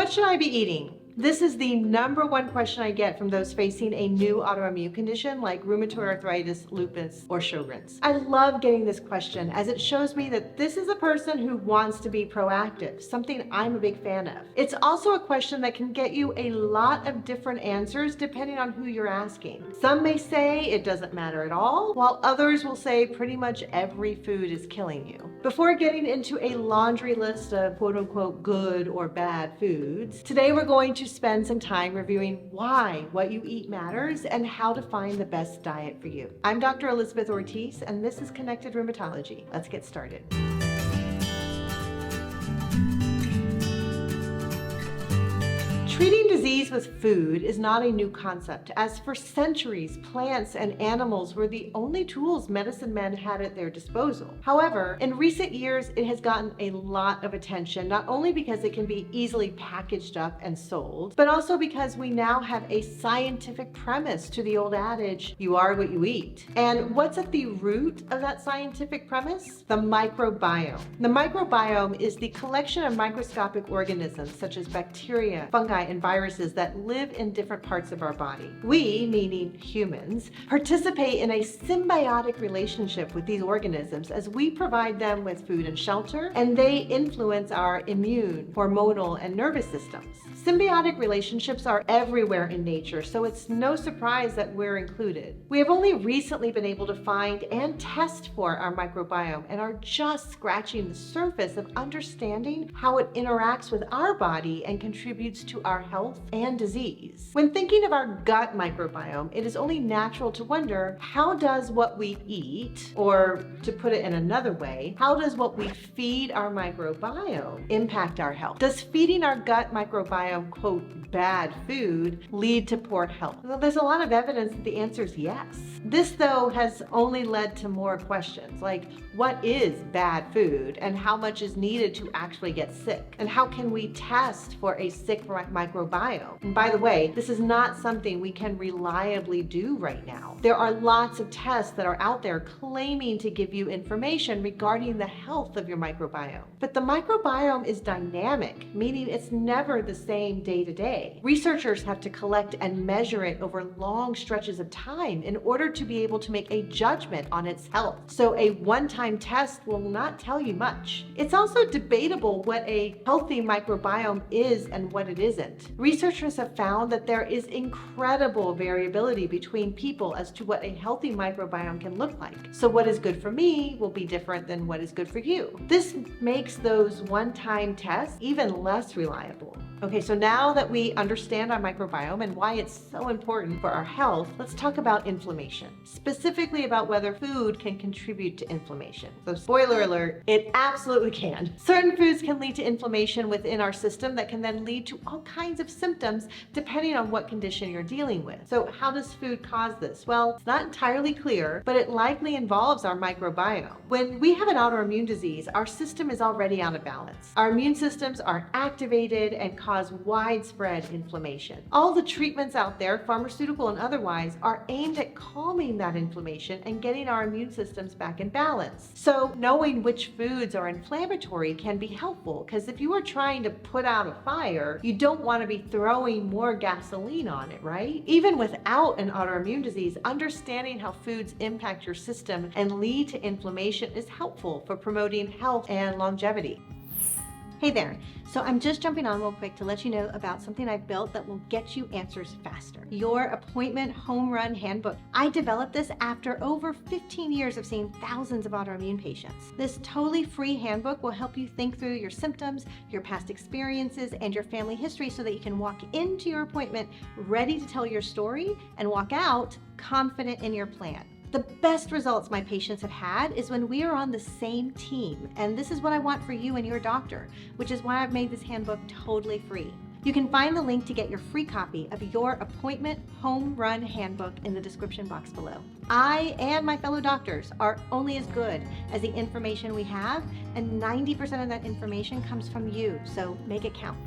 what should I be eating? This is the number one question I get from those facing a new autoimmune condition like rheumatoid arthritis, lupus, or Sjogren's. I love getting this question as it shows me that this is a person who wants to be proactive, something I'm a big fan of. It's also a question that can get you a lot of different answers depending on who you're asking. Some may say it doesn't matter at all, while others will say pretty much every food is killing you. Before getting into a laundry list of quote-unquote good or bad foods, today we're going to spend some time reviewing why what you eat matters and how to find the best diet for you. I'm Dr. Elizabeth Ortiz, and this is Connected Rheumatology. Let's get started. Treating disease with food is not a new concept, as for centuries, plants and animals were the only tools medicine men had at their disposal. However, in recent years, it has gotten a lot of attention, not only because it can be easily packaged up and sold, but also because we now have a scientific premise to the old adage, you are what you eat. And what's at the root of that scientific premise? The microbiome. The microbiome is the collection of microscopic organisms such as bacteria, fungi, and viruses that live in different parts of our body. We, meaning humans, participate in a symbiotic relationship with these organisms as we provide them with food and shelter, and they influence our immune, hormonal, and nervous systems. Symbiotic relationships are everywhere in nature, so it's no surprise that we're included. We have only recently been able to find and test for our microbiome and are just scratching the surface of understanding how it interacts with our body and contributes to our health and disease. When thinking of our gut microbiome, it is only natural to wonder, how does what we eat, or to put it in another way, how does what we feed our microbiome impact our health? Does feeding our gut microbiome, quote, bad food, lead to poor health? Well, there's a lot of evidence that the answer is yes. This, though, has only led to more questions, like what is bad food and how much is needed to actually get sick? And how can we test for a sick microbiome? And by the way, this is not something we can reliably do right now. There are lots of tests that are out there claiming to give you information regarding the health of your microbiome. But the microbiome is dynamic, meaning it's never the same day to day. Researchers have to collect and measure it over long stretches of time in order to be able to make a judgment on its health. So a one-time test will not tell you much. It's also debatable what a healthy microbiome is and what it isn't. Researchers have found that there is incredible variability between people as to what a healthy microbiome can look like. So what is good for me will be different than what is good for you. This makes those one-time tests even less reliable. Okay, so now that we understand our microbiome and why it's so important for our health, let's talk about inflammation, specifically about whether food can contribute to inflammation. So spoiler alert, it absolutely can. Certain foods can lead to inflammation within our system that can then lead to all kinds of symptoms depending on what condition you're dealing with. So how does food cause this? Well, it's not entirely clear, but it likely involves our microbiome. When we have an autoimmune disease, our system is already out of balance. Our immune systems are activated and cause widespread inflammation. All the treatments out there, pharmaceutical and otherwise, are aimed at calming that inflammation and getting our immune systems back in balance. So knowing which foods are inflammatory can be helpful, because if you are trying to put out a fire, you don't want to be throwing more gasoline on it, right? Even without an autoimmune disease, understanding how foods impact your system and lead to inflammation is helpful for promoting health and longevity. Hey there, so I'm just jumping on real quick to let you know about something I've built that will get you answers faster. Your Appointment Home Run Handbook. I developed this after over 15 years of seeing thousands of autoimmune patients. This totally free handbook will help you think through your symptoms, your past experiences, and your family history so that you can walk into your appointment ready to tell your story and walk out confident in your plan. The best results my patients have had is when we are on the same team, and this is what I want for you and your doctor, which is why I've made this handbook totally free. You can find the link to get your free copy of your Appointment Home Run Handbook in the description box below. I and my fellow doctors are only as good as the information we have, and 90% of that information comes from you, so make it count.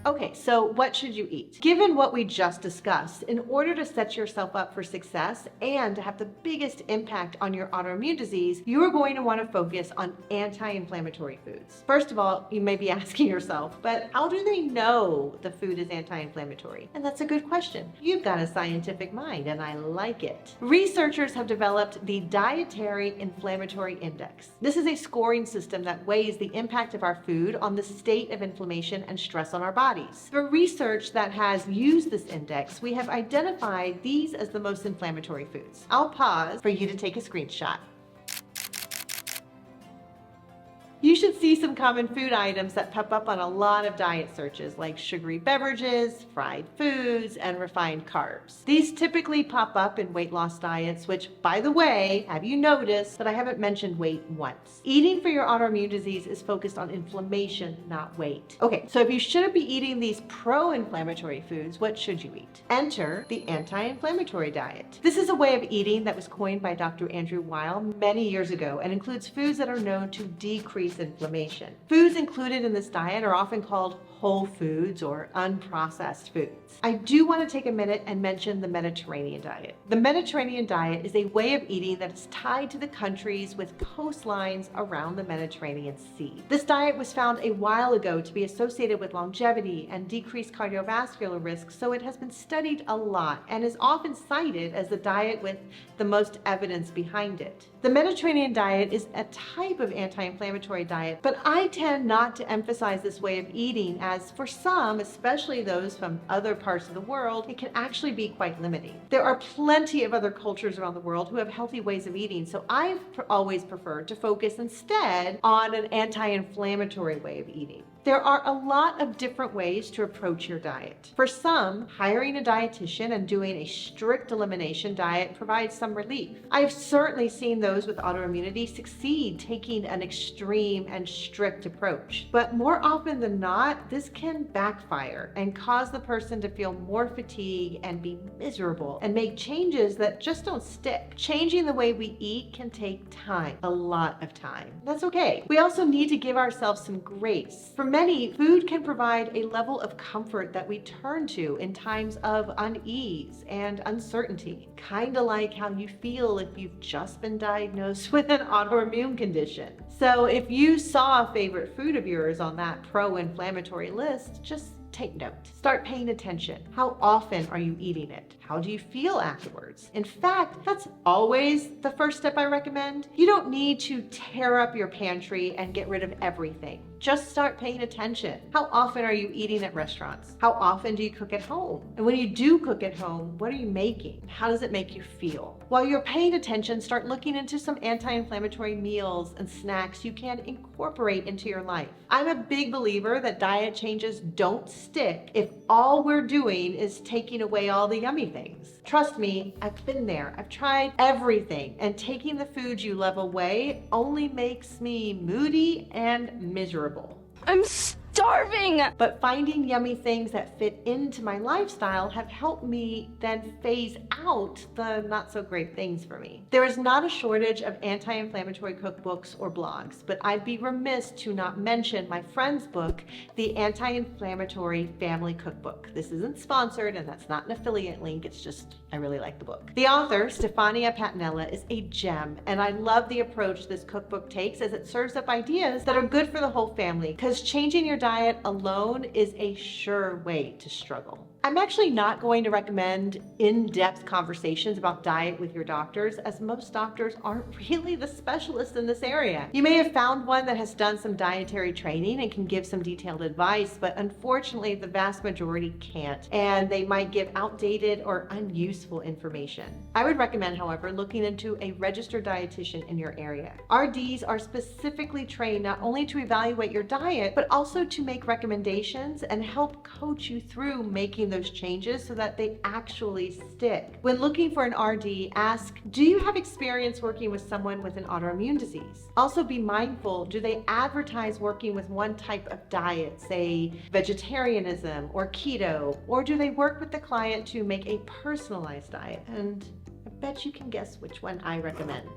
Okay, so what should you eat? Given what we just discussed, in order to set yourself up for success and to have the biggest impact on your autoimmune disease, you are going to want to focus on anti-inflammatory foods. First of all, you may be asking yourself, but how do they know the food is anti-inflammatory? And that's a good question. You've got a scientific mind, and I like it. Researchers have developed the Dietary Inflammatory Index. This is a scoring system that weighs the impact of our food on the state of inflammation and stress on our bodies. For research that has used this index, we have identified these as the most inflammatory foods. I'll pause for you to take a screenshot. You should see some common food items that pop up on a lot of diet searches, like sugary beverages, fried foods, and refined carbs. These typically pop up in weight loss diets, which, by the way, have you noticed that I haven't mentioned weight once? Eating for your autoimmune disease is focused on inflammation, not weight. Okay, so if you shouldn't be eating these pro-inflammatory foods, what should you eat? Enter the anti-inflammatory diet. This is a way of eating that was coined by Dr. Andrew Weil many years ago and includes foods that are known to decrease inflammation. Foods included in this diet are often called whole foods or unprocessed foods. I do want to take a minute and mention the Mediterranean diet. The Mediterranean diet is a way of eating that is tied to the countries with coastlines around the Mediterranean Sea. This diet was found a while ago to be associated with longevity and decreased cardiovascular risk, so it has been studied a lot and is often cited as the diet with the most evidence behind it. The Mediterranean diet is a type of anti-inflammatory diet, but I tend not to emphasize this way of eating as for some, especially those from other parts of the world, it can actually be quite limiting. There are plenty of other cultures around the world who have healthy ways of eating, so I've always preferred to focus instead on an anti-inflammatory way of eating. There are a lot of different ways to approach your diet. For some, hiring a dietitian and doing a strict elimination diet provides some relief. I've certainly seen those with autoimmunity succeed taking an extreme and strict approach. But more often than not, this can backfire and cause the person to feel more fatigue and be miserable and make changes that just don't stick. Changing the way we eat can take time, a lot of time. That's okay. We also need to give ourselves some grace. For many, food can provide a level of comfort that we turn to in times of unease and uncertainty, kind of like how you feel if you've just been diagnosed with an autoimmune condition. So if you saw a favorite food of yours on that pro-inflammatory list, just take note. Start paying attention. How often are you eating it? How do you feel afterwards? In fact, that's always the first step I recommend. You don't need to tear up your pantry and get rid of everything. Just start paying attention. How often are you eating at restaurants? How often do you cook at home? And when you do cook at home, what are you making? How does it make you feel? While you're paying attention, start looking into some anti-inflammatory meals and snacks you can incorporate into your life. I'm a big believer that diet changes don't stick if all we're doing is taking away all the yummy things. Trust me, I've been there. I've tried everything, and taking the food you love away only makes me moody and miserable. I'm starving! But finding yummy things that fit into my lifestyle have helped me then phase out the not so great things for me. There is not a shortage of anti-inflammatory cookbooks or blogs, but I'd be remiss to not mention my friend's book, The Anti-Inflammatory Family Cookbook. This isn't sponsored and that's not an affiliate link, it's just I really like the book. The author, Stefania Patinella, is a gem, and I love the approach this cookbook takes as it serves up ideas that are good for the whole family, because changing your diet alone is a sure way to struggle. I'm actually not going to recommend in-depth conversations about diet with your doctors, as most doctors aren't really the specialists in this area. You may have found one that has done some dietary training and can give some detailed advice, but unfortunately the vast majority can't, and they might give outdated or unuseful information. I would recommend, however, looking into a registered dietitian in your area. RDs are specifically trained not only to evaluate your diet, but also to make recommendations and help coach you through making those changes so that they actually stick. When looking for an RD, ask, do you have experience working with someone with an autoimmune disease? Also be mindful, do they advertise working with one type of diet, say vegetarianism or keto, or do they work with the client to make a personalized diet? And I bet you can guess which one I recommend.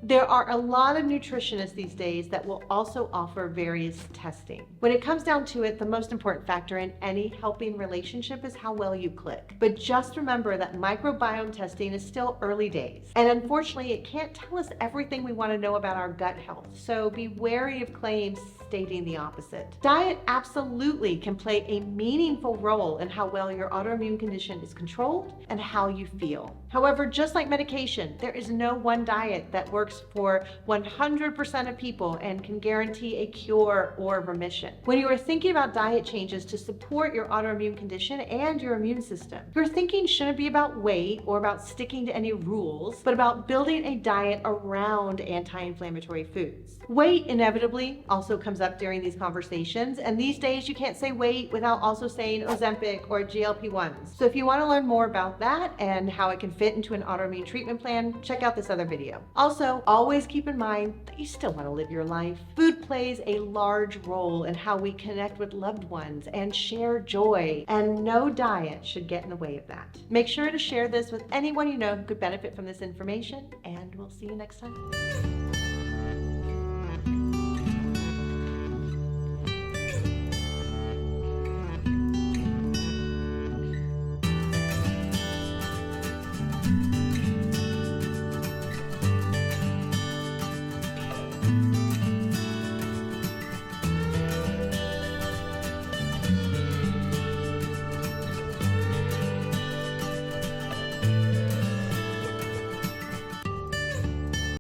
There are a lot of nutritionists these days that will also offer various testing. When it comes down to it, the most important factor in any helping relationship is how well you click. But just remember that microbiome testing is still early days. And unfortunately, it can't tell us everything we want to know about our gut health. So be wary of claims stating the opposite. Diet absolutely can play a meaningful role in how well your autoimmune condition is controlled and how you feel. However, just like medication, there is no one diet that works for 100% of people and can guarantee a cure or remission. When you are thinking about diet changes to support your autoimmune condition and your immune system, your thinking shouldn't be about weight or about sticking to any rules, but about building a diet around anti-inflammatory foods. Weight inevitably also comes up during these conversations, and these days you can't say weight without also saying Ozempic or GLP-1s. So if you want to learn more about that and how it can fit into an autoimmune treatment plan, check out this other video. Also, always keep in mind that you still want to live your life. Food plays a large role in how we connect with loved ones and share joy, and no diet should get in the way of that. Make sure to share this with anyone you know who could benefit from this information, and we'll see you next time.